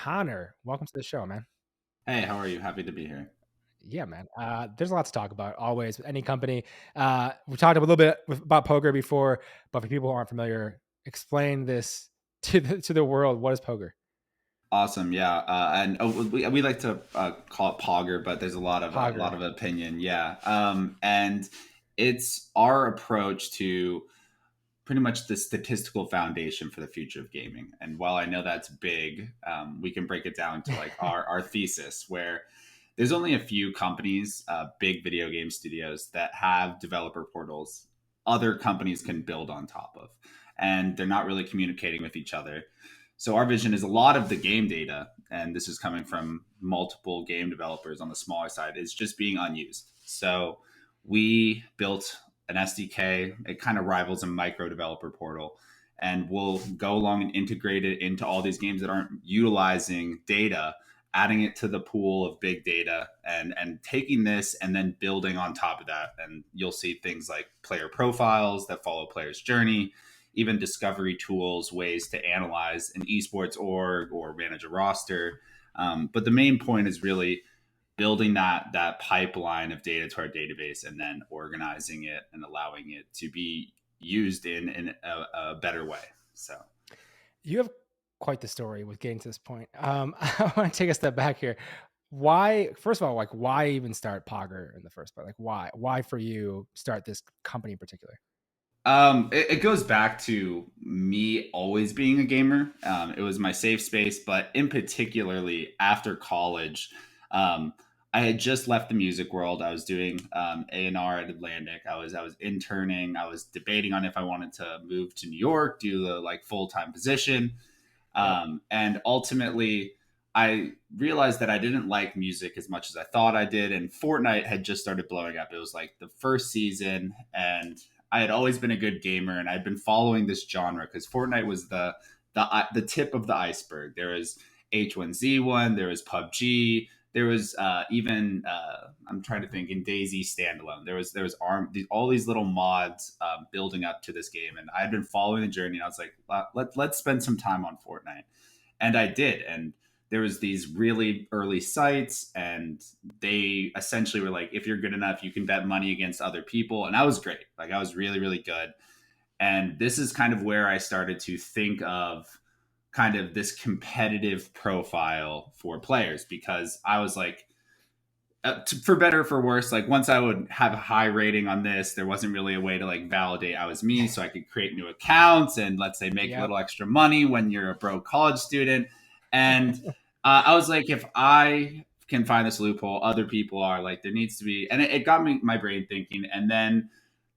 Connor, welcome to the show, man. Hey, how are you? Happy to be here. Yeah, man. There's a lot to talk about always with any company. We talked a little bit about poker before, but for people who aren't familiar, explain this to the world. What is poker? Awesome, yeah, and we like to call it POGR, but there's a lot Poker. of opinion, yeah. And it's our approach to pretty much the statistical foundation for the future of gaming. And while I know that's big, we can break it down to like our thesis, where there's only a few companies, big video game studios, that have developer portals other companies can build on top of, and they're not really communicating with each other. So our vision is a lot of the game data, and this is coming from multiple game developers on the smaller side, is just being unused. So we built an SDK. It kind of rivals a micro developer portal, and we'll go along and integrate it into all these games that aren't utilizing data, adding it to the pool of big data, and taking this and then building on top of that. And you'll see things like player profiles that follow players' journey, even discovery tools, ways to analyze an esports org or manage a roster. But the main point is really building that pipeline of data to our database and then organizing it and allowing it to be used in a better way. So You have quite the story with getting to this point. I want to take a step back here. Why, first of all, like why even start Poger in the first place? Like why for you start this company in particular? it goes back to me always being a gamer. It was my safe space, but in particularly after college, um, I had just left the music world. I was doing A&R at Atlantic. I was interning. I was debating on if I wanted to move to New York, do the like full time position, Yep. and ultimately. I realized that I didn't like music as much as I thought I did, and Fortnite had just started blowing up. It was like the first season, and I had always been a good gamer, and I'd been following this genre because Fortnite was the tip of the iceberg. There was H1Z1, there was PUBG, there was even I'm trying to think in DayZ standalone. There was all these little mods building up to this game, and I had been following the journey. And I was like, let's spend some time on Fortnite, and I did, and there was these really early sites, and they essentially were like, if you're good enough you can bet money against other people, and I was great, like I was really really good. And this is kind of where I started to think of kind of this competitive profile for players, because I was like, for better or for worse, like once I would have a high rating on this, there wasn't really a way to like validate I was me, so I could create new accounts and, let's say, make a Yep. little extra money when you're a broke college student. And I was like, if I can find this loophole, other people are, like, there needs to be. And it got me my brain thinking. And then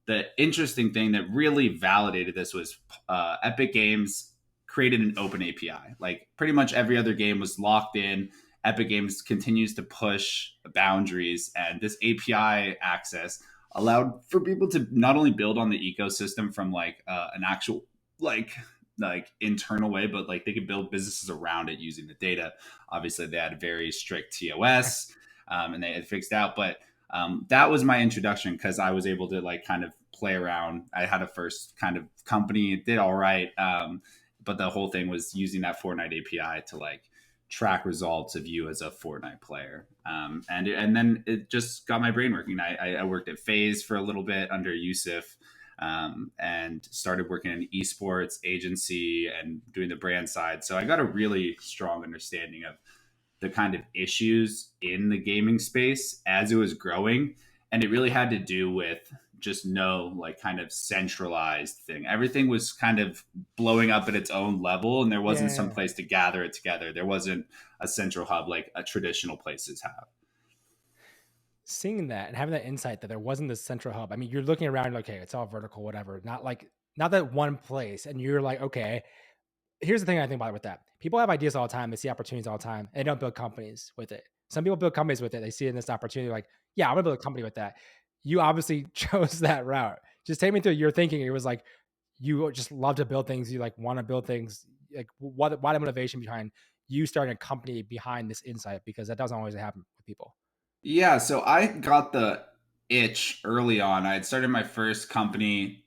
the interesting thing that really validated this was Epic Games created an open API. Like pretty much every other game was locked in. Epic Games continues to push boundaries, and this API access allowed for people to not only build on the ecosystem from like an actual like internal way, but like they could build businesses around it using the data. Obviously, they had a very strict TOS, and they had fixed out, but that was my introduction, because I was able to like kind of play around. I had a first kind of company, it did all right, but the whole thing was using that Fortnite API to like track results of you as a Fortnite player. And then it just got my brain working. I worked at FaZe for a little bit under Yusuf, and started working in an esports agency and doing the brand side. So I got a really strong understanding of the kind of issues in the gaming space as it was growing. And it really had to do with just no like kind of centralized thing. Everything was kind of blowing up at its own level, and there wasn't some Yeah. place to gather it together. There wasn't a central hub like a traditional places have. Seeing that and having that insight that there wasn't this central hub. I mean, you're looking around, like, okay, it's all vertical, whatever. Not that one place, and you're like, okay. Here's the thing I think about it with that. People have ideas all the time. They see opportunities all the time. And they don't build companies with it. Some people build companies with it. They see it in this opportunity, like, yeah, I'm gonna build a company with that. You obviously chose that route. Just take me through your thinking. It was like you just love to build things. You like want to build things. Like why the motivation behind you starting a company behind this insight? Because that doesn't always happen with people. Yeah, so I got the itch early on. I had started my first company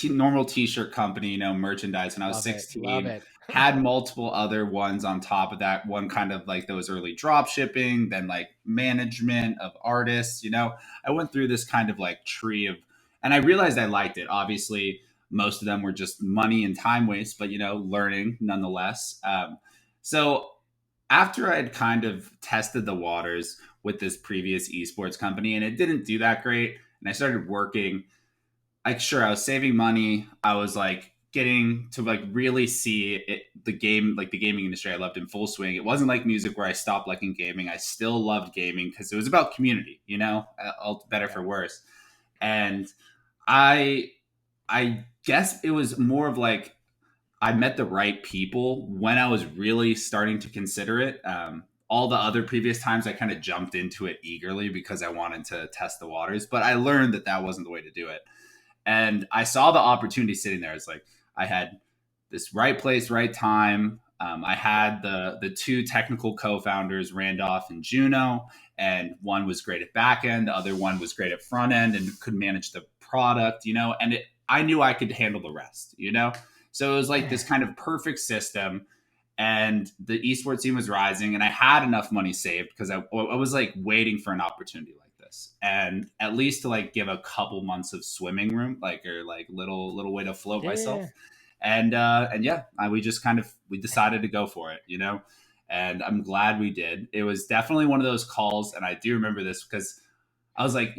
normal t-shirt company, merchandise when I was Love it. Love 16. it. Had multiple other ones on top of that. One kind of like those early drop shipping, then like management of artists. I went through this kind of like tree of, and I realized I liked it. Obviously, most of them were just money and time waste, but learning nonetheless. So after I had kind of tested the waters with this previous esports company, and it didn't do that great, and I started working, like, sure, I was saving money. I was like getting to like really see it, the gaming industry I loved in full swing. It wasn't like music where I stopped liking gaming. I still loved gaming because it was about community, all better Yeah. for worse. And I, I guess it was more of like I met the right people when I was really starting to consider it. All the other previous times, I kind of jumped into it eagerly because I wanted to test the waters, but I learned that that wasn't the way to do it. And I saw the opportunity sitting there. It's like I had this right place, right time. I Yeah. had the two technical co-founders, Randolph and Juno, and one was great at back end, the other one was great at front end and could manage the product, and I knew I could handle the rest. So it was like this kind of perfect system. And the esports team was rising, and I had enough money saved because I was like waiting for an opportunity like this, and at least to like give a couple months of swimming room, like, or like little way to float Yeah. myself. And yeah, we just kind of we decided to go for it. And I'm glad we did. It was definitely one of those calls, and I do remember this because I was like,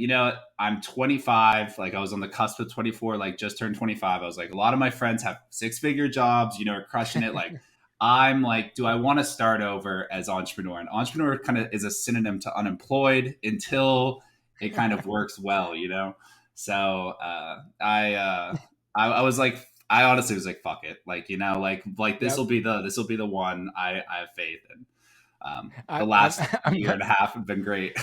I'm 25. Like, I was on the cusp of 24, like just turned 25. I was like, a lot of my friends have 6-figure jobs, are crushing it. Like, I'm like, do I want to start over as entrepreneur? And entrepreneur kind of is a synonym to unemployed until it kind of works well. So I was like, I honestly was like, fuck it, like this will Yep. be the one. I have faith in. The I, I'm, last I'm, year and a half have been great.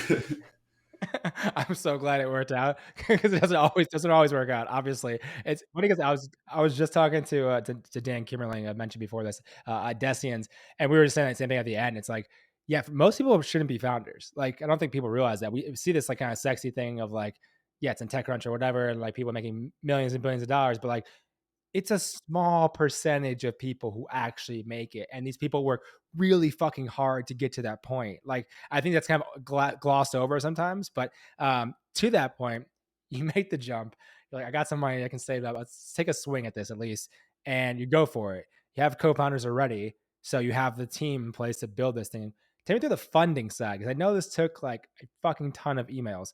I'm so glad it worked out because it doesn't always work out. Obviously, it's funny because I was just talking to Dan Kimmerling. I mentioned before this at Decians, and we were just saying the same thing at the end. It's like, yeah, most people shouldn't be founders. Like, I don't think people realize that. We see this like kind of sexy thing of like, yeah, it's in TechCrunch or whatever, and like people making millions and billions of dollars, but like it's a small percentage of people who actually make it, and these people work really fucking hard to get to that point. Like, I think that's kind of glossed over sometimes, but to that point, you make the jump. You're like, I got some money I can save up, let's take a swing at this at least, and you go for it. You have co-founders already, so you have the team in place to build this thing. Take me through the funding side, because I know this took like a fucking ton of emails.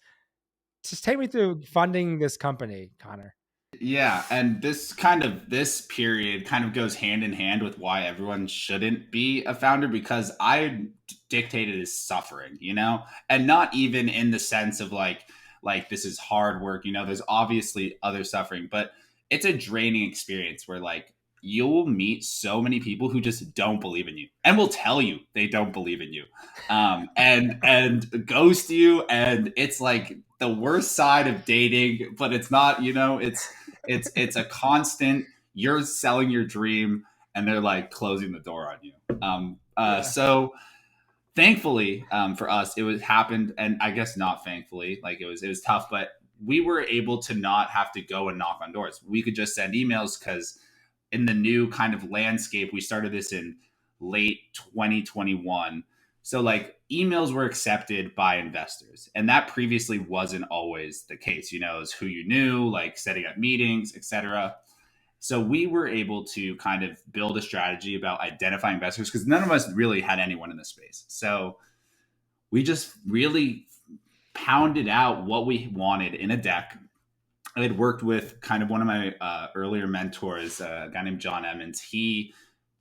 Just take me through funding this company, Connor. Yeah, and this period kind of goes hand in hand with why everyone shouldn't be a founder, because I dictated is suffering, and not even in the sense of like this is hard work. There's obviously other suffering, but it's a draining experience where like you'll meet so many people who just don't believe in you and will tell you they don't believe in you, and ghost you, and it's like the worst side of dating, but it's not. It's a constant. You're selling your dream, and they're like closing the door on you. Yeah. So thankfully, for us, it was happened, and I guess not thankfully. Like, it was tough, but we were able to not have to go and knock on doors. We could just send emails because in the new kind of landscape, we started this in late 2021. So like emails were accepted by investors, and that previously wasn't always the case. It was who you knew, like setting up meetings, etc. So we were able to kind of build a strategy about identifying investors because none of us really had anyone in the space. So we just really pounded out what we wanted in a deck. I had worked with kind of one of my earlier mentors, a guy named John Emmons. He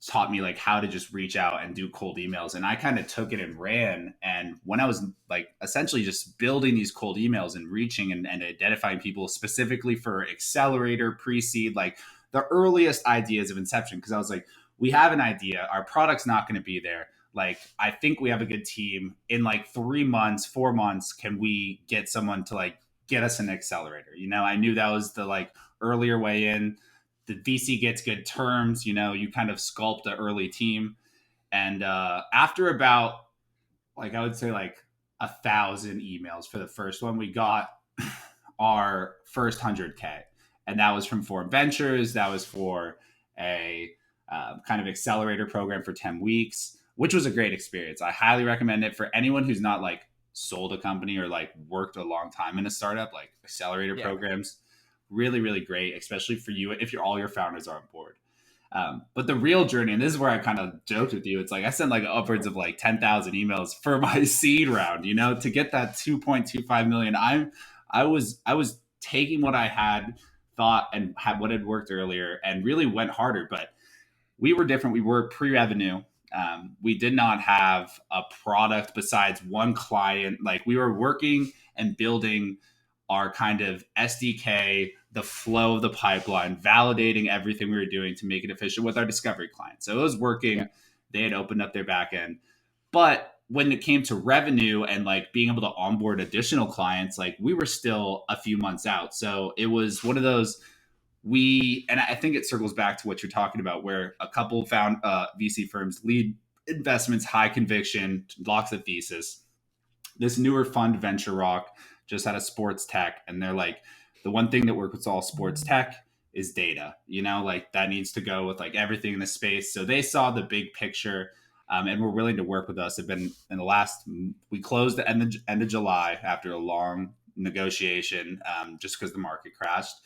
taught me like how to just reach out and do cold emails, and I kind of took it and ran. And when I was like essentially just building these cold emails and reaching and identifying people specifically for accelerator, pre-seed, like the earliest ideas of inception, because I was like, we have an idea, our product's not going to be there. Like, I think we have a good team. In like 3 months, 4 months, can we get someone to like get us an accelerator? I knew that was the like earlier way in. The VC gets good terms. You kind of sculpt an early team, and after about, like, I would say like 1,000 emails for the first one, we got our first 100K. And that was from Foreign Ventures. That was for a kind of accelerator program for 10 weeks, which was a great experience. I highly recommend it for anyone who's not like sold a company or like worked a long time in a startup. Like accelerator Yeah. programs, really, really great, especially for you if all your founders are on board. But the real journey, and this is where I kind of joked with you, it's like I sent like upwards of like 10,000 emails for my seed round, to get that 2.25 million. I was taking what I had thought and had what had worked earlier and really went harder. But we were different. We were pre-revenue. We did not have a product besides one client. Like we were working and building our kind of SDK, the flow of the pipeline, validating everything we were doing to make it efficient with our discovery client. So it was Yeah. working. They had opened up their back end. But when it came to revenue and like being able to onboard additional clients, like we were still a few months out. So it was one of those and I think it circles back to what you're talking about, where a couple found VC firms lead investments, high conviction, lots of thesis. This newer fund, Venture Rock, just had a sports tech, and they're like, the one thing that works with all sports tech is data. Like that needs to go with like everything in the space. So they saw the big picture, and were willing to work with us. Have been in the last. We closed the end of July after a long negotiation, just because the market crashed.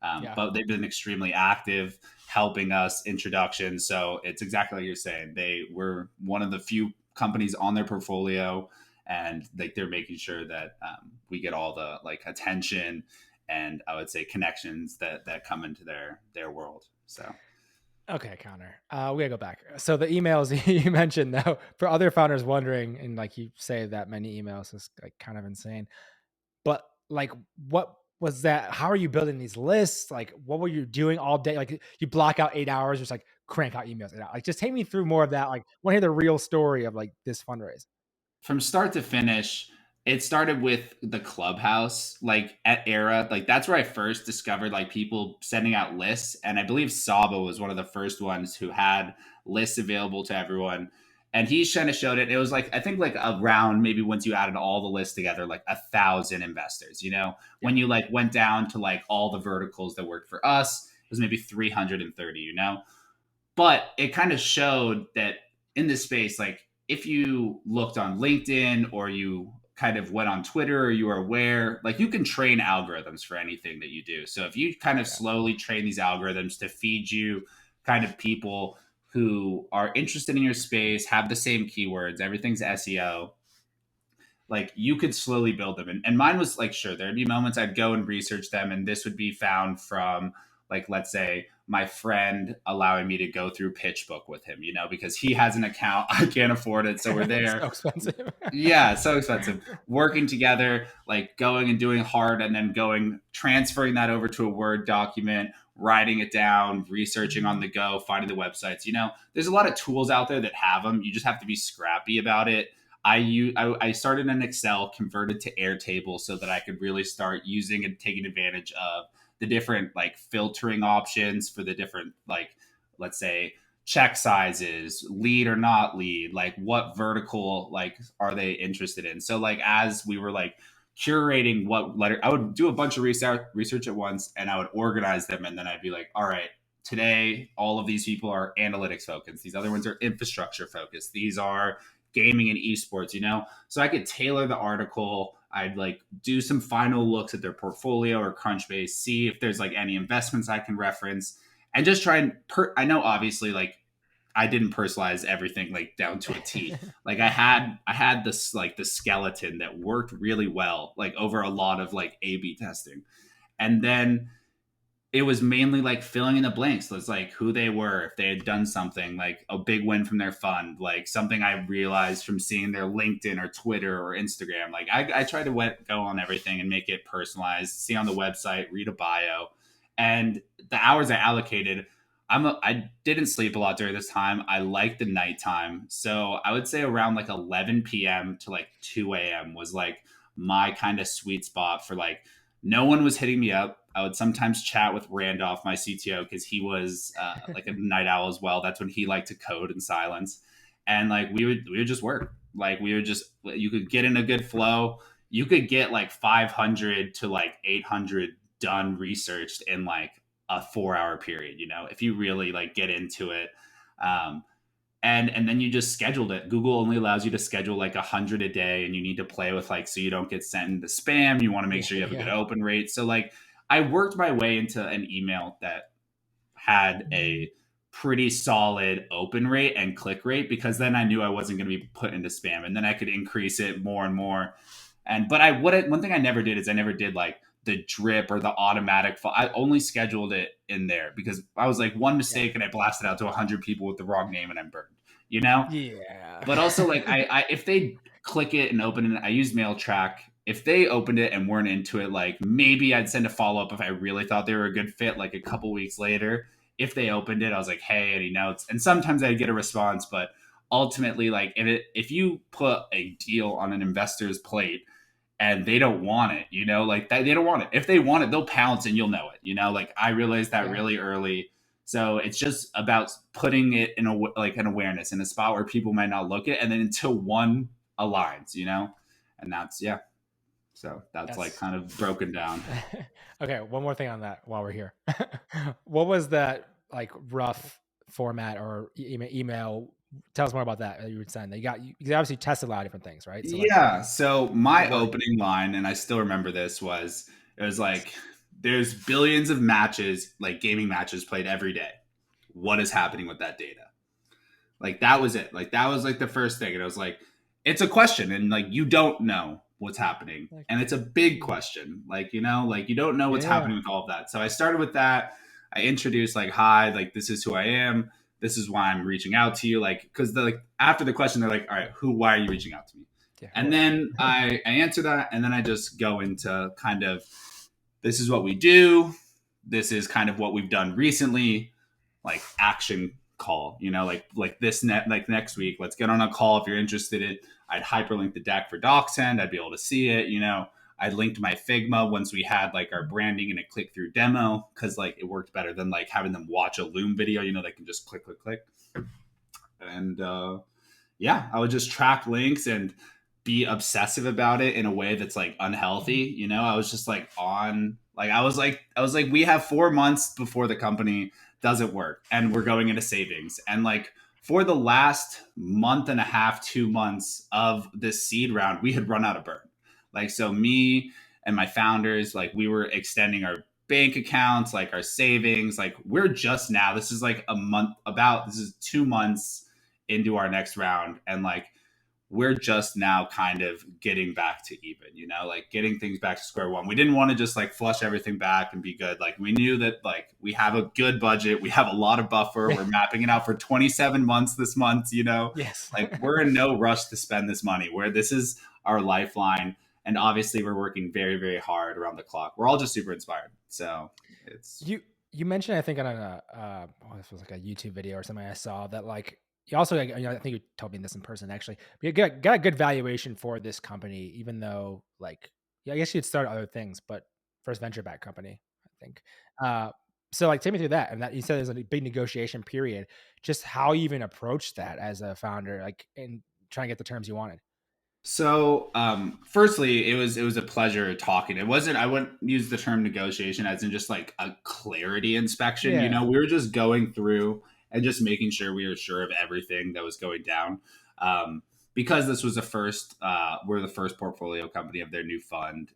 Yeah. But they've been extremely active, helping us introductions. So it's exactly like you're saying. They were one of the few companies on their portfolio, and like they're making sure that we get all the like attention and I would say connections that come into their world. So Okay, Connor. We gotta go back. So the emails you mentioned, though, for other founders wondering, and like you say that many emails is like kind of insane. But like, what was that? How are you building these lists? Like, what were you doing all day? Like, you block out 8 hours, just like crank out emails. Like, just take me through more of that. Like, want to hear the real story of like this fundraise. from start to finish, it started with the clubhouse, like at Era. Like that's where I first discovered like people sending out lists. And I believe Saba was one of the first ones who had lists available to everyone. And he kind of showed it. It was like, I think like around maybe once you added all the lists together, like 1,000 investors, Yeah, when you like went down to like all the verticals that worked for us, it was maybe 330. But it kind of showed that in this space, like if you looked on LinkedIn or you kind of went on Twitter or you were aware, like you can train algorithms for anything that you do. So if you kind of yeah, slowly train these algorithms to feed you kind of people who are interested in your space, have the same keywords, everything's SEO, like you could slowly build them. And mine was like, sure, there'd be moments I'd go and research them, and this would be found from, like, let's say my friend allowing me to go through PitchBook with him, because he has an account. I can't afford it. So we're so there. expensive. Yeah, so expensive. Working together, like going and doing hard and then transferring that over to a Word document, writing it down, researching on the go, finding the websites. There's a lot of tools out there that have them. You just have to be scrappy about it. I started in Excel, converted to Airtable so that I could really start using and taking advantage of the different like filtering options for the different, like, let's say, check sizes, lead or not lead, like what vertical like are they interested in. So like as we were like curating what letter, I would do a bunch of research at once, and I would organize them, and then I'd be like, all right, today all of these people are analytics focused, these other ones are infrastructure focused, these are gaming and esports, so I could tailor the article. I'd like do some final looks at their portfolio or Crunchbase, see if there's like any investments I can reference, and just try and I know obviously like I didn't personalize everything like down to a T. Like I had this like the skeleton that worked really well like over a lot of like A/B testing. And then it was mainly like filling in the blanks. So it's like who they were, if they had done something like a big win from their fund, like something I realized from seeing their LinkedIn or Twitter or Instagram. Like I try to go on everything and make it personalized, see on the website, read a bio. And the hours I allocated, I didn't sleep a lot during this time. I like the nighttime. So I would say around like 11 p.m. to like 2 a.m. was like my kind of sweet spot for like, no one was hitting me up. I would sometimes chat with Randolph, my CTO, because he was like a night owl as well. That's when he liked to code in silence, and like we would just work. Like you could get in a good flow. You could get like 500 to like 800 done researched in like a 4 hour period, you know, if you really like get into it. Um, and then you just scheduled it. Google only allows you to schedule like 100 a day, and you need to play with like, so you don't get sent into spam. You want to make Yeah, sure you have a good yeah. open rate. So like I worked my way into an email that had a pretty solid open rate and click rate, because then I knew I wasn't going to be put into spam, and then I could increase it more and more. And but I would one thing I never did is I never did like the drip or the automatic. I only scheduled it in there because I was like one Yeah. mistake and I blasted out to 100 people with the wrong name and I'm burned. You know, Yeah. but also like I if they click it and open it, I use mail track. If they opened it and weren't into it, like maybe I'd send a follow up if I really thought they were a good fit, like a couple weeks later. If they opened it, I was like, hey, any notes? And sometimes I'd get a response, but ultimately, like if you put a deal on an investor's plate and they don't want it, you know, like they don't want it. If they want it, they'll pounce and you'll know it, you know, like I realized that Yeah. really early. So it's just about putting it in a like an awareness in a spot where people might not look at, and then until one aligns, you know, and that's yeah. So that's like That's kind of broken down. okay. One more thing on that while we're here. What was that like rough format or email? Tell us more about that you would send. You obviously tested a lot of different things, right? So like Yeah. So what my worked? opening line, and I still remember this, was it was like, there's billions of matches, like gaming matches played every day. What is happening with that data? Like that was it. Like that was like the first thing. And I was like, it's a question, and like you don't know what's happening. Like, And it's a big question. Like, you know, like you don't know what's yeah. happening with all of that. So I started with that. I introduced like, hi, like this is who I am. This is why I'm reaching out to you. Like, because like after the question, they're like, all right, why are you reaching out to me? Yeah. Who And are you? then I answer that, and then I just go into kind of, this is what we do. This is kind of what we've done recently, like action call, you know, like this net, like next week, let's get on a call if you're interested in it. I'd hyperlink the deck for DocSend. I'd be able to see it, you know. I linked my Figma once we had like our branding and a click through demo, because like it worked better than like having them watch a Loom video, you know, they can just click, click, click. And yeah, I would just track links and be obsessive about it in a way that's like unhealthy. You know, I was just like on, like, I was like, we have 4 months before the company doesn't work and we're going into savings. And like for the last month and a half, 2 months of this seed round, we had run out of burn. Like, so me and my founders, like we were extending our bank accounts, like our savings, like we're just now, this is like a month, about, this is 2 months into our next round. And like, we're just now kind of getting back to even, you know, like getting things back to square one. We didn't want to just like flush everything back and be good. Like we knew that like we have a good budget. We have a lot of buffer. We're mapping it out for 27 months this month, you know, Yes. like we're in no rush to spend this money, where this is our lifeline. And obviously we're working very, very hard around the clock. We're all just super inspired. So it's, You mentioned, I think, on a this was like a YouTube video or something I saw, that like you also, like, I think you told me this in person actually, but you got a good valuation for this company, even though like, yeah, I guess you'd start other things, but first venture back company, I think. Uh, so like take me through that, and that you said there's a big negotiation period. Just how you even approach that as a founder, like, and trying to get the terms you wanted. so, firstly, it was a pleasure talking. It wasn't. I wouldn't use the term negotiation as in just like a clarity inspection. You Yeah. know, we were just going through and just making sure we were sure of everything that was going down. Because this was the first, we're the first portfolio company of their new fund.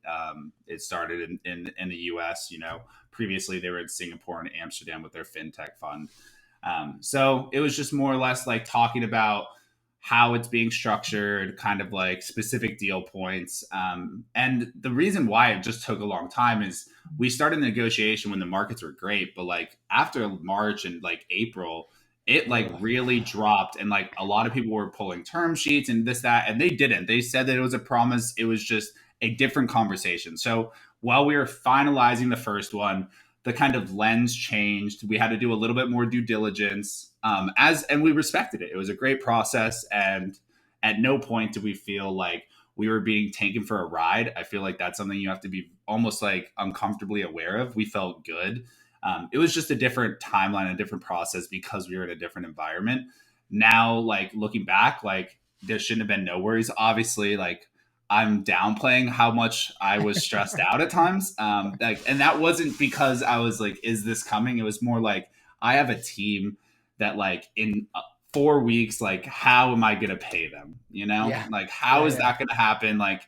It started in the U.S. You know, previously they were in Singapore and Amsterdam with their fintech fund. So it was just more or less like talking about how it's being structured, kind of like specific deal points. And the reason why it just took a long time is we started the negotiation when the markets were great, but like after March and like April, it like Ugh. really dropped. And like a lot of people were pulling term sheets and this, that, and they didn't. They said that it was a promise. It was just a different conversation. So while we were finalizing the first one, the kind of lens changed. We had to do a little bit more due diligence, and we respected it. It was a great process, and at no point did we feel like we were being taken for a ride. I feel like that's something you have to be almost like uncomfortably aware of. We felt good. It was just a different timeline, a different process because we were in a different environment. Now, like looking back, like there shouldn't have been no worries. Obviously, like I'm downplaying how much I was stressed out at times. And that wasn't because I was like, "Is this coming?" It was more like I have a team that like in 4 weeks, like how am I going to pay them? You know, Yeah. like how Yeah. is Yeah. that going to happen? Like,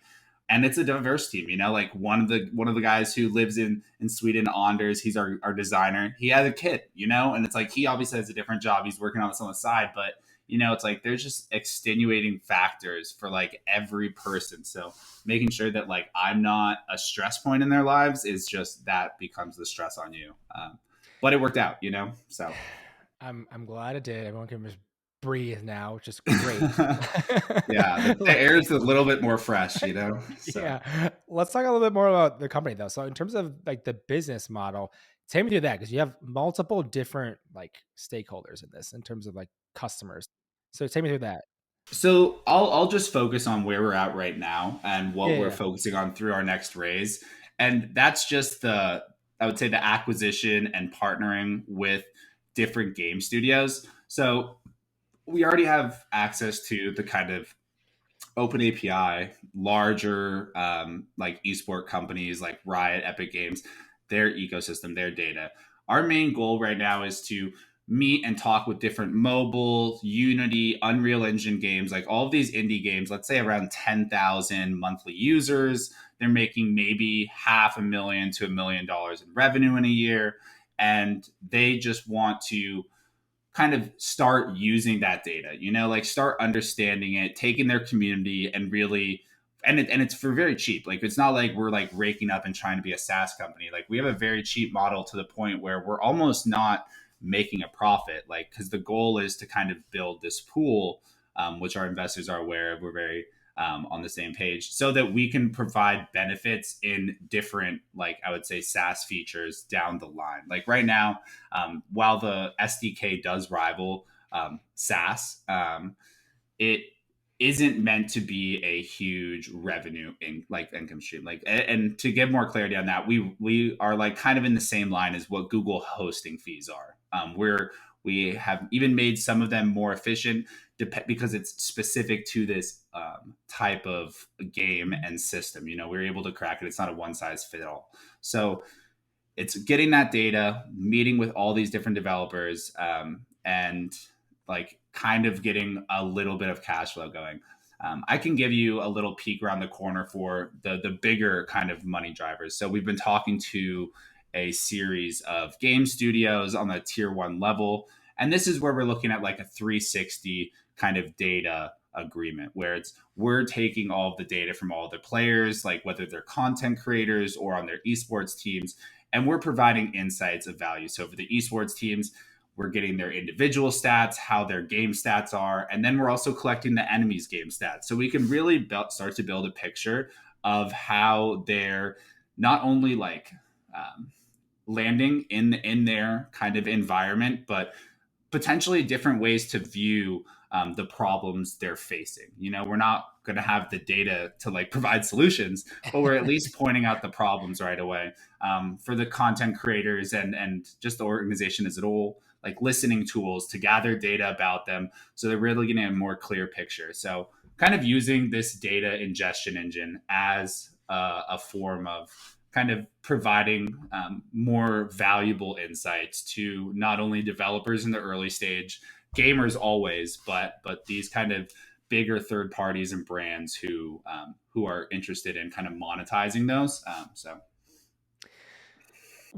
and it's a diverse team. You know, like one of the guys who lives in Sweden, Anders, he's our designer. He has a kid. You know, and it's like he obviously has a different job. He's working on this on the side, but it's like there's just extenuating factors for like every person. So making sure that like I'm not a stress point in their lives is just that becomes the stress on you. But it worked out, so. I'm glad it did. Everyone can just breathe now, which is great. Yeah, the air is a little bit more fresh. So. Yeah. Let's talk a little bit more about the company though. So in terms of like the business model, take me through that because you have multiple different like stakeholders in this in terms of like customers. So take me through that. So I'll just focus on where we're at right now and what we're Yeah. focusing on through our next raise. And that's just I would say the acquisition and partnering with different game studios. So we already have access to the kind of open API, larger like esport companies like Riot, Epic Games, their ecosystem, their data. Our main goal right now is to meet and talk with different mobile, Unity, Unreal Engine games, like all of these indie games, let's say around 10,000 monthly users. They're making maybe $500,000 to $1 million in revenue in a year. And they just want to kind of start using that data, like start understanding it, taking their community and really, and it's for very cheap. Like it's not like we're like raking up and trying to be a SaaS company. Like we have a very cheap model to the point where we're almost not making a profit. Like, because the goal is to kind of build this pool, which our investors are aware of. We're very on the same page so that we can provide benefits in different, like I would say, SaaS features down the line. Like right now, while the SDK does rival SaaS, it isn't meant to be a huge revenue in like income stream. Like, and to give more clarity on that, we are like kind of in the same line as what Google hosting fees are. We have even made some of them more efficient because it's specific to this type of game and system. We're able to crack it. It's not a one size fit all. So it's getting that data, meeting with all these different developers, and like kind of getting a little bit of cash flow going. I can give you a little peek around the corner for the bigger kind of money drivers. So we've been talking to a series of game studios on the tier one level, and this is where we're looking at like a 360 kind of data agreement where we're taking all of the data from all the players, like whether they're content creators or on their esports teams, and we're providing insights of value. So for the esports teams, we're getting their individual stats, how their game stats are, and then we're also collecting the enemy's game stats. So we can really start to build a picture of how they're not only like landing in their kind of environment, but potentially different ways to view the problems they're facing. We're not going to have the data to like provide solutions, but we're at least pointing out the problems right away, for the content creators and just the organization as a whole, like listening tools to gather data about them. So they're really getting a more clear picture. So kind of using this data ingestion engine as a form of kind of providing more valuable insights to not only developers in the early stage, gamers always, but these kind of bigger third parties and brands who are interested in kind of monetizing those. So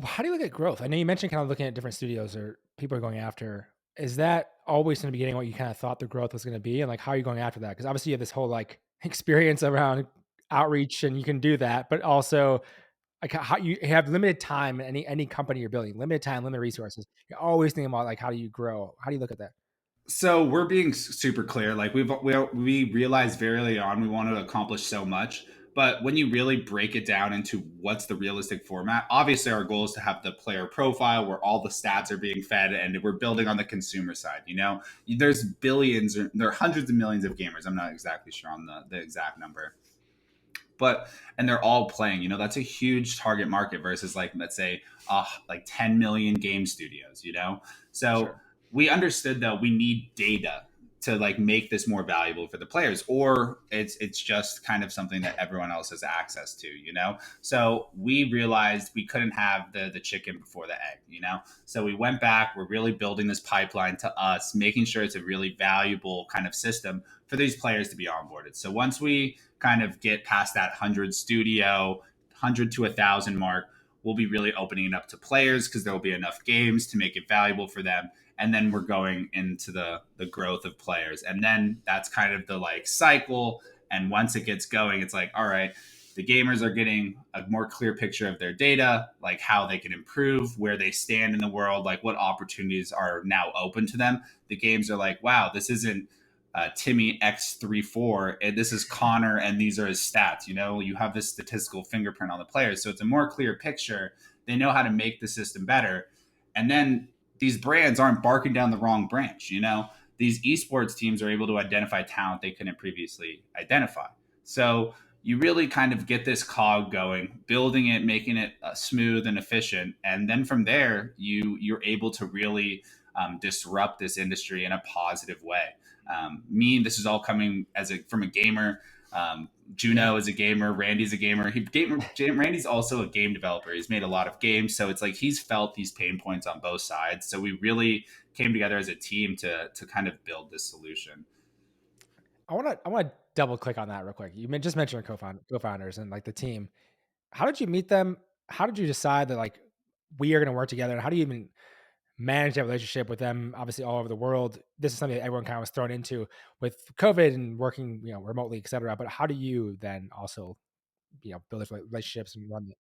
How do you look at growth? I know you mentioned kind of looking at different studios or people are going after. Is that always in the beginning what you kind of thought the growth was going to be? And like, how are you going after that? Because obviously you have this whole like experience around outreach and you can do that, but also like how you have limited time in any company you're building, limited time, limited resources. You're always thinking about like, how do you grow? How do you look at that? So we're being super clear. Like we realized very early on we wanted to accomplish so much, but when you really break it down into what's the realistic format, obviously our goal is to have the player profile where all the stats are being fed, and we're building on the consumer side. There's billions, or there are hundreds of millions of gamers. I'm not exactly sure on the exact number, but and they're all playing. That's a huge target market versus like let's say like 10 million game studios. So Sure. we understood that we need data to like make this more valuable for the players, or it's just kind of something that everyone else has access to, you know? So we realized we couldn't have the chicken before the egg, you know? So we went back, we're really building this pipeline to us, making sure it's a really valuable kind of system for these players to be onboarded. So once we kind of get past that 100 studio, 100 to 1,000 mark, we'll be really opening it up to players because there will be enough games to make it valuable for them. And then we're going into the growth of players. And then that's kind of the like cycle. And once it gets going, it's like, all right, the gamers are getting a more clear picture of their data, like how they can improve, where they stand in the world, like what opportunities are now open to them. The games are like, wow, this isn't Timmy X34, and this is Connor, and these are his stats. You know, you have this statistical fingerprint on the players, so it's a more clear picture. They know how to make the system better, and then these brands aren't barking down the wrong branch. You know, these esports teams are able to identify talent they couldn't previously identify. So you really kind of get this cog going, building it, making it smooth and efficient, and then from there, you're able to really disrupt this industry in a positive way. This is all coming from a gamer. Juno is a gamer. Randy's a gamer. Randy's also a game developer. He's made a lot of games, so it's like he's felt these pain points on both sides. So we really came together as a team to kind of build this solution. I want to double click on that real quick. You just mentioned your co-founders and like the team. How did you meet them? How did you decide that like we are going to work together? And how do you even manage that relationship with them? Obviously, all over the world, this is something that everyone kind of was thrown into with COVID and working, remotely, et cetera. But how do you then also, build those relationships and run it?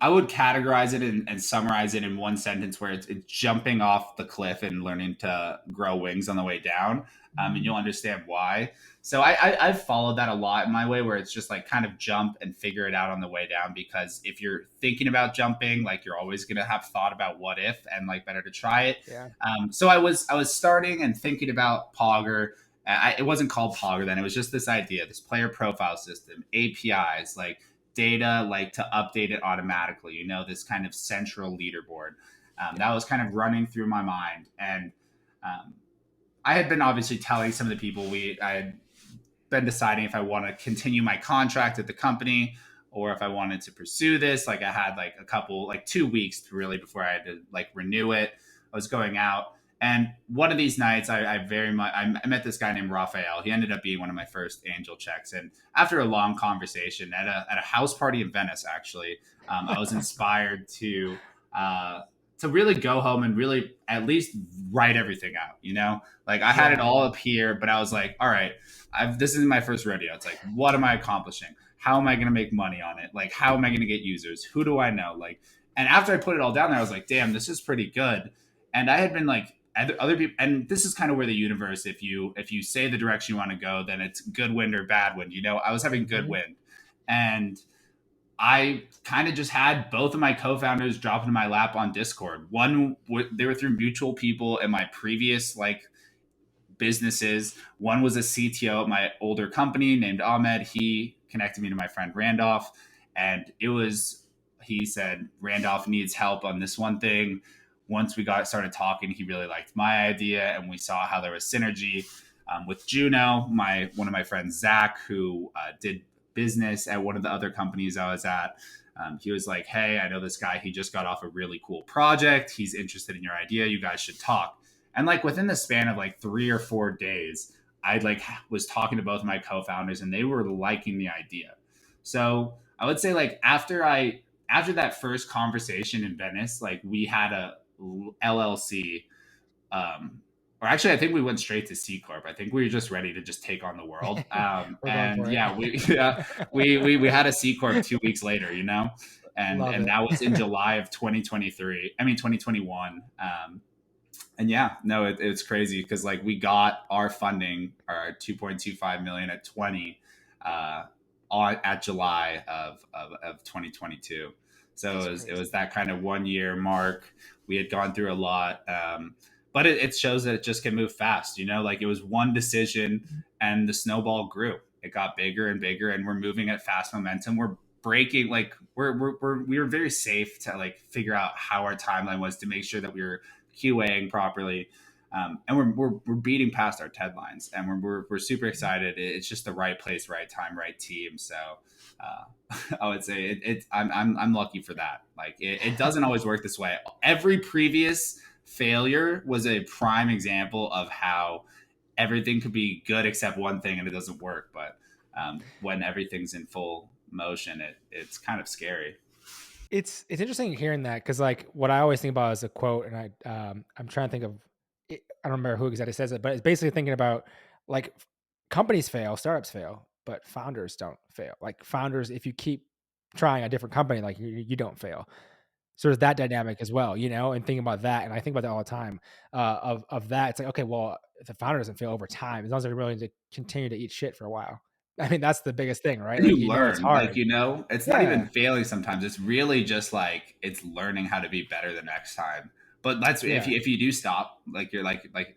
I would categorize it and summarize it in one sentence where it's jumping off the cliff and learning to grow wings on the way down. And you'll understand why. So I've followed that a lot in my way, where it's just like kind of jump and figure it out on the way down. Because if you're thinking about jumping, like you're always going to have thought about what if, and like better to try it. Yeah. So I was starting and thinking about POGR. It wasn't called POGR then. It was just this idea, this player profile system, APIs, like data, like to update it automatically, this kind of central leaderboard. That was kind of running through my mind. And I had been obviously telling some of the people I had been deciding if I want to continue my contract at the company or if I wanted to pursue this. Like I had like a couple, like 2 weeks to really before I had to like renew it. I was going out. And one of these nights, I met this guy named Raphael. He ended up being one of my first angel checks. And after a long conversation at a house party in Venice, actually, I was inspired to really go home and really at least write everything out. Like I had it all up here, but I was like, all right, this is my first rodeo. It's like, what am I accomplishing? How am I going to make money on it? Like, how am I going to get users? Who do I know? Like, and after I put it all down there, I was like, damn, this is pretty good. And I had been like, other people, and this is kind of where the universe, if you say the direction you want to go, then it's good wind or bad wind. I was having good wind, and I kind of just had both of my co-founders drop into my lap on Discord. They were through mutual people in my previous like businesses. One was a CTO at my older company named Ahmed. He connected me to my friend Randolph, and he said Randolph needs help on this one thing. Once we started talking, he really liked my idea, and we saw how there was synergy with Juno. One of my friends, Zach, who did business at one of the other companies I was at. He was like, "Hey, I know this guy. He just got off a really cool project. He's interested in your idea. You guys should talk." And like within the span of like 3 or 4 days, I like was talking to both of my co-founders, and they were liking the idea. So I would say like after that first conversation in Venice, like we had a LLC, or actually, I think we went straight to C Corp. I think we were just ready to just take on the world. And yeah, we had a C Corp 2 weeks later, and that was in July of 2023. I mean 2021. And yeah, no, it's crazy because like we got our funding, our 2.25 million at 20 at July of 2022. So it was that kind of 1 year mark. We had gone through a lot, but it shows that it just can move fast. Like it was one decision, and the snowball grew. It got bigger and bigger, and we're moving at fast momentum. We're breaking, like we were very safe to like figure out how our timeline was to make sure that we were QAing properly. And we're beating past our deadlines, and we're super excited. It's just the right place, right time, right team. So I would say I'm lucky for that. Like it doesn't always work this way. Every previous failure was a prime example of how everything could be good except one thing and it doesn't work. But when everything's in full motion, it's kind of scary. It's interesting hearing that because like what I always think about is a quote, and I'm trying to think of I don't remember who exactly says it, but it's basically thinking about like companies fail, startups fail, but founders don't fail. Like founders, if you keep trying a different company, like you don't fail. So there's that dynamic as well, you know, and thinking about that, and I think about that all the time. Of that, it's like okay, well, if the founder doesn't fail over time, as long as they're willing to continue to eat shit for a while. I mean, that's the biggest thing, right? And Like you you know, it's learn, like, hard. it's not even Yeah, failing sometimes. It's really just like it's learning how to be better the next time. But that's yeah. if you do stop, like you're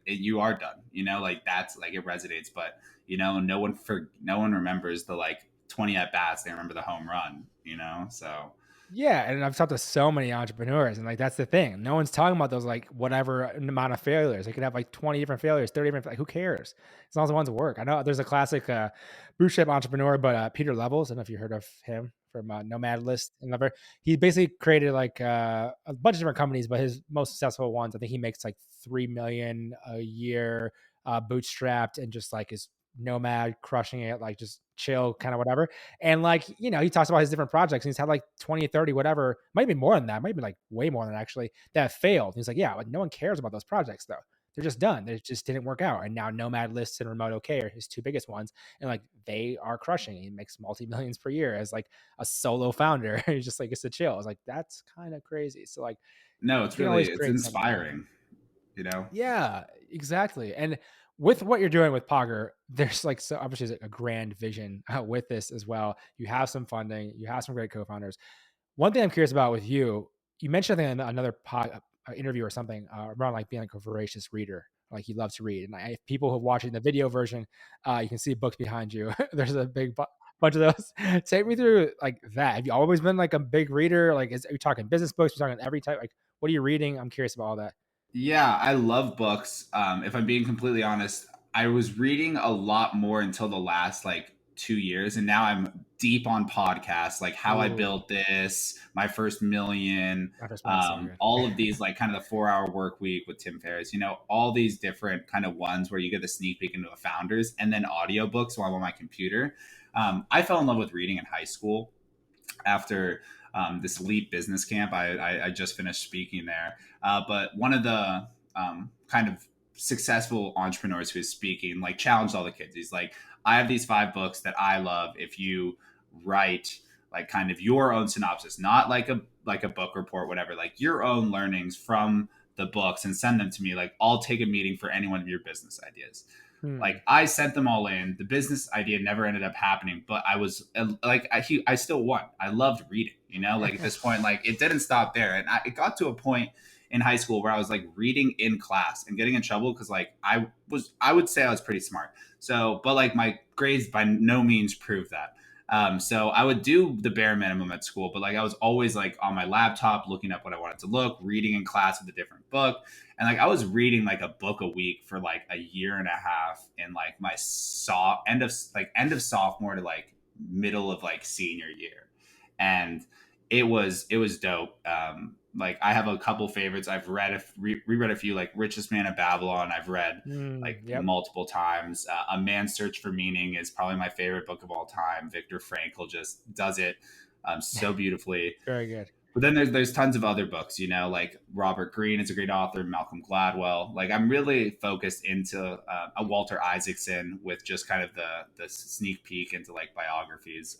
you are done. Like that's like it resonates. But no one remembers the like 20 at bats. They remember the home run. So Yeah, and I've talked to so many entrepreneurs, and like that's the thing. No one's talking about those like whatever amount of failures. They could have like 20 different failures, 30 different. Like who cares? As long as the ones work. I know there's a classic bootstrap entrepreneur, but Peter Levels. I don't know if you heard of him from Nomad List and other. He basically created like a bunch of different companies, but his most successful ones, I think he makes like 3 million a year, bootstrapped, and just like is nomad, crushing it, like just chill, kind of whatever. And like, you know, he talks about his different projects and he's had like 20, 30, whatever, might be more than that, might be like way more than actually that failed. And he's like, yeah, but no one cares about those projects though. They're just done. They just didn't work out. And now Nomad Lists and Remote OK are his two biggest ones. And like they are crushing. He makes multi-millions per year as like a solo founder. He's just like, it's a chill. It's like, that's kind of crazy. So like no, you can always it's create something. inspiring. You know. Yeah, exactly. And with what you're doing with POGR, there's like so obviously there's like a grand vision with this as well. You have some funding, you have some great co-founders. One thing I'm curious about with you, you mentioned I think in another interview or something around like being like a voracious reader, like you love to read. And if people who are watching the video version, you can see books behind you. There's a big bunch of those. Take me through like that. Have you always been like a big reader? Like, are you talking business books? You're talking every type. Like, what are you reading? I'm curious about all that. Yeah, I love books. If I'm being completely honest, I was reading a lot more until the last like 2 years, and now I'm deep on podcasts, like How I Ooh. Built This, My First Million, After Million's so all good. of these, like kind of the 4 Hour Work Week with Tim Ferriss. All these different kind of ones where you get the sneak peek into the founders, and then audiobooks while I'm on my computer. I fell in love with reading in high school after this elite business camp. I just finished speaking there. But one of the kind of successful entrepreneurs who is speaking, like, challenged all the kids. He's like, I have these 5 books that I love. If you write like kind of your own synopsis, not like a book report, whatever, like your own learnings from the books and send them to me. Like, I'll take a meeting for any one of your business ideas. Hmm. Like, I sent them all in. The business idea never ended up happening, but I was like, I still won. I loved reading. Like at this point, like it didn't stop there, and it got to a point in high school where I was like reading in class and getting in trouble because like I would say I was pretty smart. So, but like my grades by no means proved that. So I would do the bare minimum at school, but like I was always like on my laptop looking up what I wanted to look, reading in class with a different book. And like I was reading like a book a week for like a year and a half in like my end of sophomore to like middle of like senior year. And it was dope. Like I have a couple favorites. I've reread a few, like Richest Man of Babylon. I've read like Yep. multiple times. A Man's Search for Meaning is probably my favorite book of all time. Viktor Frankl just does it so beautifully. Very good. But then there's tons of other books, like Robert Greene is a great author, Malcolm Gladwell. Like I'm really focused into a Walter Isaacson with just kind of the sneak peek into like biographies.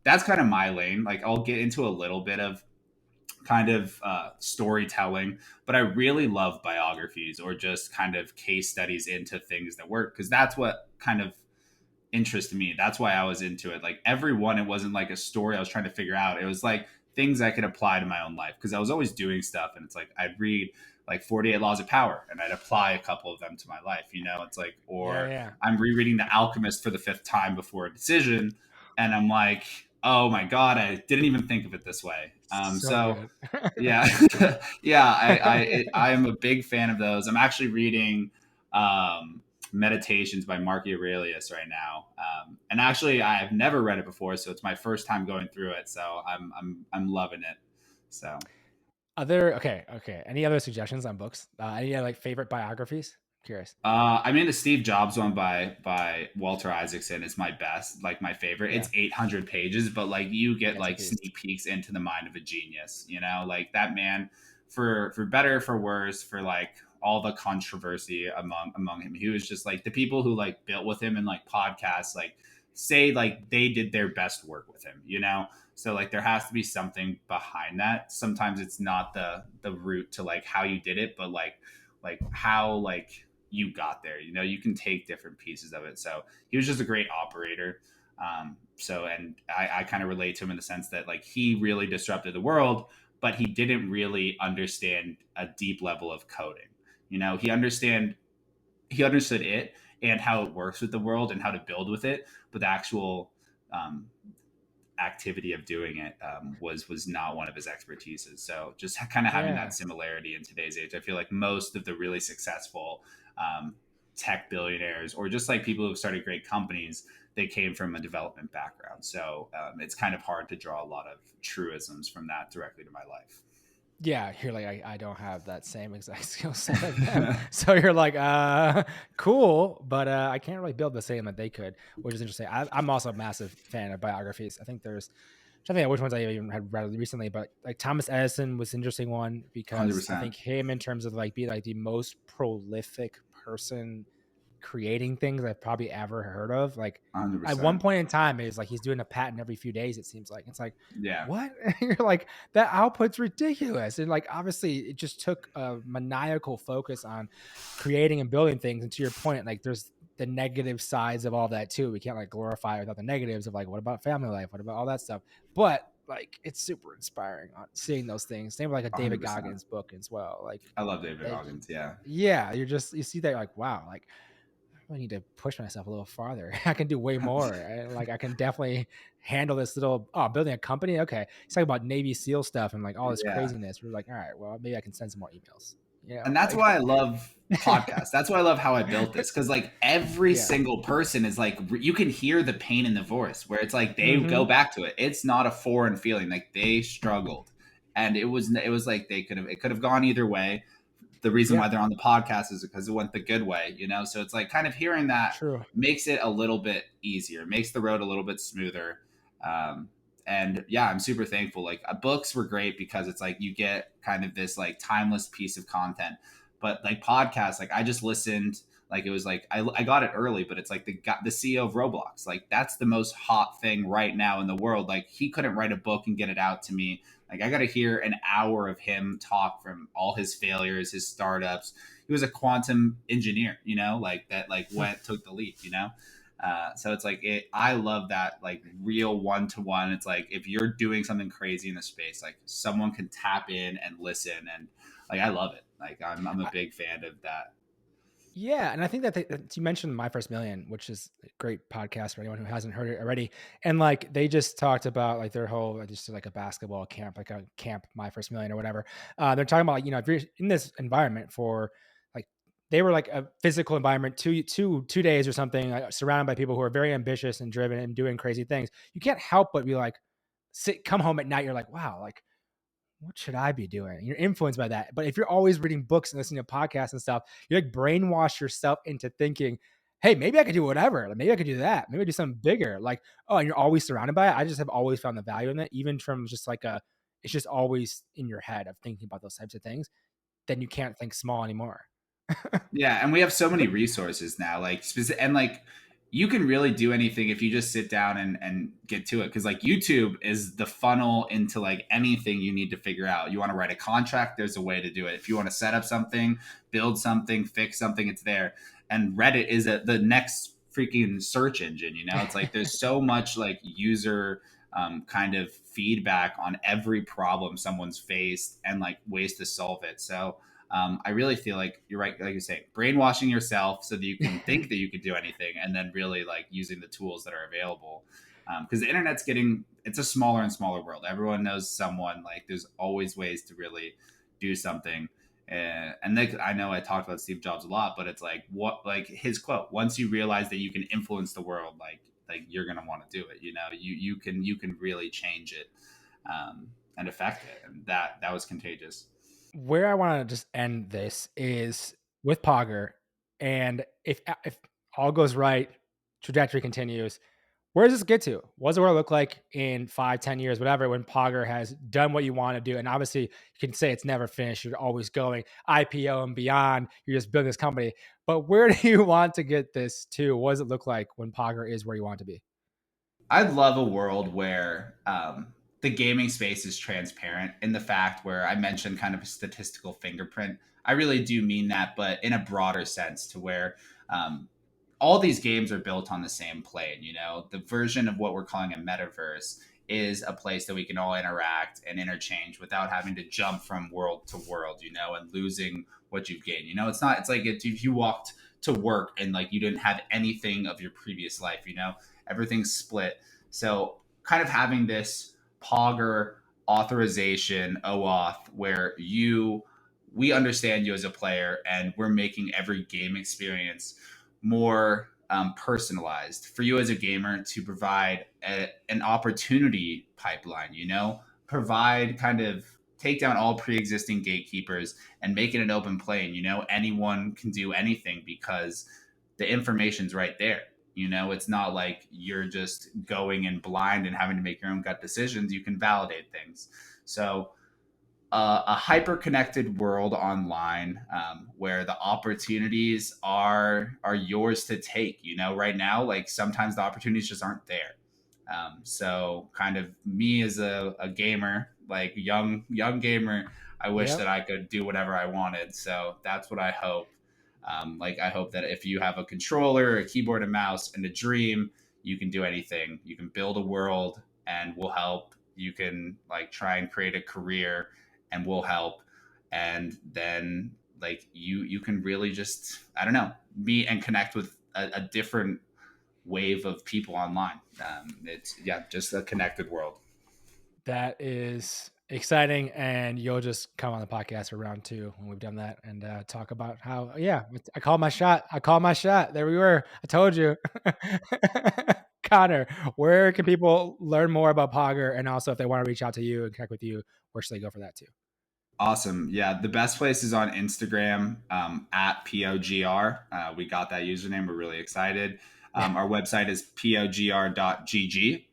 That's kind of my lane. Like I'll get into a little bit of kind of storytelling, but I really love biographies or just kind of case studies into things that work because that's what kind of interested me. That's why I was into it. Like every one, it wasn't like a story I was trying to figure out. It was like things I could apply to my own life because I was always doing stuff, and it's like I'd read like 48 Laws of Power and I'd apply a couple of them to my life. It's like, Yeah, or yeah. I'm rereading The Alchemist for the 5th time before a decision, and I'm like, Oh my God, I didn't even think of it this way. So So good. yeah, yeah, I am a big fan of those. I'm actually reading um, Meditations by Mark Aurelius right now, and actually I've never read it before, so it's my first time going through it. So I'm loving it. So Okay. Any other suggestions on books? Any like favorite biographies? Curious. I mean, the Steve Jobs one by Walter Isaacson is my best, like my favorite. Yeah, It's 800 pages, but like you get yeah, it's a like beast. sneak peeks into the mind of a genius. You know, like that man, for better for worse, for like all the controversy among him, he was just like the people who like built with him and like podcasts, like say like they did their best work with him. You know, so like there has to be something behind that. Sometimes it's not the route to like how you did it, but like how like you got there. You know, you can take different pieces of it. So he was just a great operator. So, and I kind of relate to him in the sense that like he really disrupted the world, but he didn't really understand a deep level of coding. You know, he understood it and how it works with the world and how to build with it, but the actual um, activity of doing it was not one of his expertises. So just kind of having that Yeah, similarity in today's age, I feel like most of the really successful um, tech billionaires or just like people who've started great companies, they came from a development background. So it's kind of hard to draw a lot of truisms from that directly to my life. yeah. You're like I don't have that same exact skill set of them, so you're like cool, but I can't really build the same that they could, which is interesting. I'm also a massive fan of biographies. I think there's I'm trying to think of which ones I even had read recently, but like Thomas Edison was an interesting one because I 100%. think him in terms of like being like the most prolific person creating things I've probably ever heard of. Like at one 100%. point in time, it was like he's doing a patent every few days. It seems like it's like Yeah. what you're like that output's ridiculous, and like obviously it just took a maniacal focus on creating and building things. And to your point, like there's the negative sides of all that too. We can't like glorify without the negatives of like what about family life, what about all that stuff. But like it's super inspiring on seeing those things. Same with like a David 100%. Goggins book as well. Like I love David that, Goggins. Yeah. yeah, you see that you're like wow, like I need to push myself a little farther. I can do way more. Like I can definitely handle this little building a company. Okay. He's talking about Navy SEAL stuff and like all this Yeah. craziness. We're like, all right, well, maybe I can send some more emails. You And know, that's like why I love podcasts. That's why I love how I built this because like every yeah. single person is like you can hear the pain in the voice where it's like they Mm-hmm. go back to it. It's not a foreign feeling. Like they struggled, and it was like they could have it could have gone either way. The reason Yeah. why they're on the podcast is because it went the good way, you know. So it's like kind of hearing that True. makes it a little bit easier, makes the road a little bit smoother. Um, and yeah, I'm super thankful. Like books were great because it's like you get kind of this like timeless piece of content, but like podcasts, like I just listened. Like it was like I got it early, but it's like the CEO of Roblox. Like that's the most hot thing right now in the world. Like he couldn't write a book and get it out to me. Like I got to hear an hour of him talk from all his failures, his startups. He was a quantum engineer, you know, like that, like went took the leap, you know. So it's like I love that like real one to one. It's like if you're doing something crazy in the space, like someone can tap in and listen, and like I love it. Like I'm a big fan of that. Yeah, and I think that, that you mentioned My First Million, which is a great podcast for anyone who hasn't heard it already. And like they just talked about like their whole just like a basketball camp, like a camp My First Million or whatever. They're talking about like, you know, if you're in this environment for like they were like a physical environment 2 days or something, surrounded by people who are very ambitious and driven and doing crazy things. You can't help but be like come home at night. You're like, wow, like what should I be doing? You're influenced by that. But if you're always reading books and listening to podcasts and stuff, you like brainwash yourself into thinking, hey, maybe I could do whatever. Like, maybe I could do that. Maybe I do something bigger. Like, oh, and you're always surrounded by it. I just have always found the value in that, even from just like it's just always in your head of thinking about those types of things. Then you can't think small anymore. Yeah, and we have so many resources now, like and like you can really do anything if you just sit down and get to it. Because like YouTube is the funnel into like anything you need to figure out. You want to write a contract, there's a way to do it. If you want to set up something, build something, fix something, it's there. And Reddit is the next freaking search engine. You know, it's like there's so much like user kind of feedback on every problem someone's faced and like ways to solve it. So I really feel like you're right, like you say, brainwashing yourself so that you can think that you could do anything, and then really like using the tools that are available. because the internet's getting, it's a smaller and smaller world. Everyone knows someone. Like there's always ways to really do something. And like, I know I talked about Steve Jobs a lot, but it's like what, like his quote: "Once you realize that you can influence the world, like you're gonna want to do it. You know, you can really change it, and affect it." And that was contagious. Where I want to just end this is with POGR, and if all goes right, trajectory continues. Where does this get to? What does the world look like in 5, 10 years, whatever, when POGR has done what you want to do? And obviously, you can say it's never finished. You're always going IPO and beyond. You're just building this company. But where do you want to get this to? What does it look like when POGR is where you want it to be? I'd love a world where the gaming space is transparent in the fact where I mentioned kind of a statistical fingerprint. I really do mean that, but in a broader sense, to where um, all these games are built on the same plane. You know, the version of what we're calling a metaverse is a place that we can all interact and interchange without having to jump from world to world, you know, and losing what you've gained. You know, it's not, it's like if you walked to work and like you didn't have anything of your previous life, you know, everything's split. So kind of having this POGR authorization OAuth where we understand you as a player and we're making every game experience more personalized for you as a gamer to provide an opportunity pipeline, you know, provide kind of take down all pre-existing gatekeepers and make it an open plane. You know, anyone can do anything because the information's right there. You know, it's not like you're just going in blind and having to make your own gut decisions. You can validate things. So a hyper connected world online where the opportunities are yours to take. You know, right now, like sometimes the opportunities just aren't there. So kind of me as a gamer, like young gamer, I wish Yep. that I could do whatever I wanted. So that's what I hope. Like I hope that if you have a controller, a keyboard and mouse, and a dream, you can do anything. You can build a world, and we'll help. You can like try and create a career, and we'll help. And then like you can really just, I don't know, meet and connect with a different wave of people online. It's yeah, just a connected world. That is exciting, and you'll just come on the podcast for round 2 when we've done that and talk about how, yeah, I called my shot. I called my shot. There we were. I told you. Connor, where can people learn more about POGR, and also if they want to reach out to you and connect with you, where should they go for that too? Awesome. Yeah, the best place is on Instagram at POGR. We got that username. We're really excited. Our website is pogr.gg.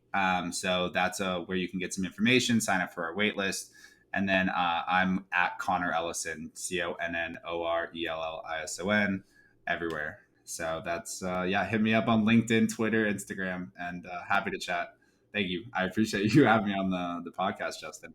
So that's where you can get some information, sign up for our wait list. And then I'm at Connor Ellison, ConnorEllison, everywhere. So that's, yeah, hit me up on LinkedIn, Twitter, Instagram, and happy to chat. Thank you. I appreciate you having me on the podcast, Justin.